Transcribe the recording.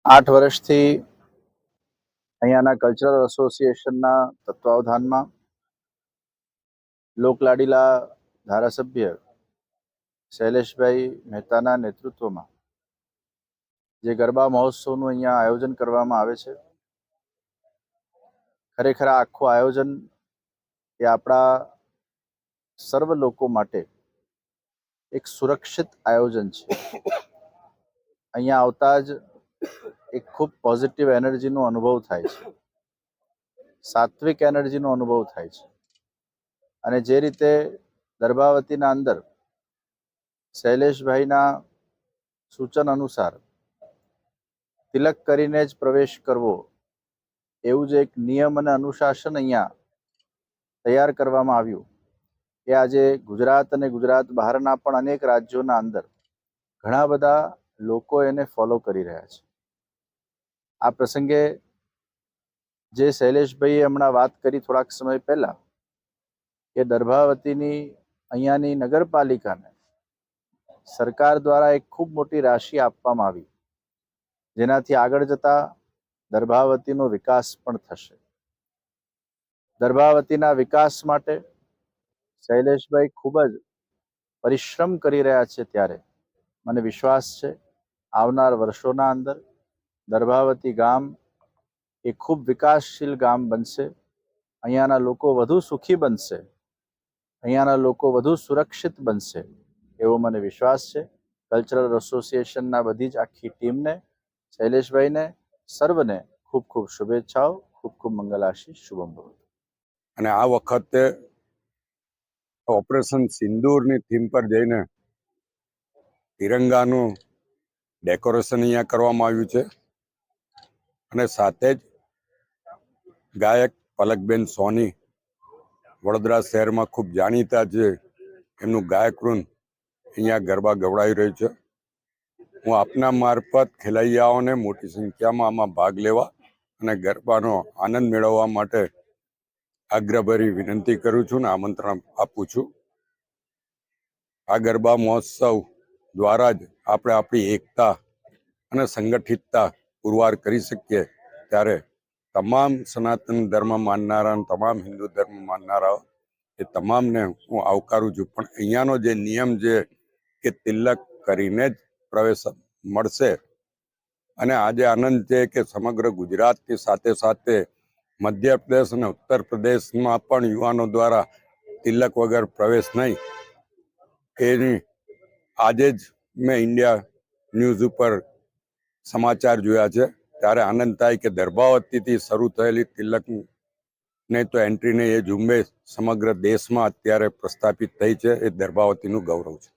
8 વર્ષથી અહીંયાના કલ્ચરલ એસોસિએશનના તત્વાવધાનમાં લોકલાડીલા ધારાસભ્ય શૈલેષભાઈ મહેતાના નેતૃત્વમાં જે ગરબા મહોત્સવનું અહીંયા આયોજન કરવામાં આવે છે, ખરેખર આ આખું આયોજન એ આપણા સર્વ લોકો માટે એક સુરક્ષિત આયોજન છે. અહીંયા આવતા જ એક ખૂબ પોઝિટિવ એનર્જીનો અનુભવ થાય છે, સાત્વિક એનર્જીનો અનુભવ થાય છે. અને જે રીતે દર્ભાવતીના અંદર શૈલેષભાઈના સૂચન અનુસાર તિલક કરીને જ પ્રવેશ કરવો, એવું જે એક નિયમ અને અનુશાસન અહીંયા તૈયાર કરવામાં આવ્યું, એ આજે ગુજરાત અને ગુજરાત બહારના પણ અનેક રાજ્યોના અંદર ઘણા બધા લોકો એને ફોલો કરી રહ્યા છે. આ પ્રસંગે જે શૈલેષભાઈએ હમણાં વાત કરી થોડાક સમય પહેલા કે દર્ભાવતીની અહીંયાની નગરપાલિકાને સરકાર દ્વારા એક ખૂબ મોટી રાશિ આપવામાં આવી, જેનાથી આગળ જતા દર્ભાવતીનો વિકાસ પણ થશે. દર્ભાવતીના વિકાસ માટે શૈલેષભાઈ ખૂબ જ પરિશ્રમ કરી રહ્યા છે, ત્યારે મને વિશ્વાસ છે આવનાર વર્ષોના અંદર દર્ભાવતી ગામ એ ખૂબ વિકાસશીલ ગામ બનશે. અહીંયાના લોકો વધુ સુખી બનશે, અહીંયાના લોકો વધુ સુરક્ષિત બનશે, એવો મને વિશ્વાસ છે. કલ્ચરલ એસોસિએશનના બધી જ આખી ટીમને, શૈલેષભાઈને, સર્વને ખૂબ ખૂબ શુભેચ્છાઓ, ખૂબ ખૂબ મંગલ આશીષ. શુભમ ભવતુ. અને આ વખતે ઓપરેશન સિંદૂરની થીમ પર જઈને તિરંગાનું ડેકોરેશન અહીંયા કરવામાં આવ્યું છે. અને સાથે જ ગાયક પલકબેન સોની વડોદરા શહેરમાં ખૂબ જાણીતા છે, એમનું ગાયકવૃંદ અહીંયા ગરબા ગવડાવી રહ્યું છે. હું આપના મારફત ખેલૈયાઓને મોટી સંખ્યામાં આમાં ભાગ લેવા અને ગરબાનો આનંદ મેળવવા માટે આગ્રહભરી વિનંતી કરું છું અને આમંત્રણ આપું છું. આ ગરબા મહોત્સવ દ્વારા જ આપણે આપણી એકતા અને સંગઠિતતા પુરવાર કરી શકીએ. ત્યારે તમામ સનાતન ધર્મ માનનારા, તમામ હિન્દુ ધર્મ માનનારાઓ એ તમામને હું આવકારું છું. પણ અહીંયાનો જે નિયમ છે કે તિલક કરીને જ પ્રવેશ મળશે. અને આજે આનંદ છે કે સમગ્ર ગુજરાતની સાથે સાથે મધ્યપ્રદેશ અને ઉત્તર પ્રદેશમાં પણ યુવાનો દ્વારા તિલક વગર પ્રવેશ નહીં. એની આજે જ મેં ઇન્ડિયા ન્યૂઝ ઉપર સમાચાર જોયા છે, ત્યારે આનંદ થાય કે દર્ભાવતીથી શરૂ થયેલી તિલક ને તો એન્ટ્રીને એ ઝુંબેશ સમગ્ર દેશમાં અત્યારે પ્રસ્થાપિત થઈ છે. એ દર્ભાવતીનું ગૌરવ છે.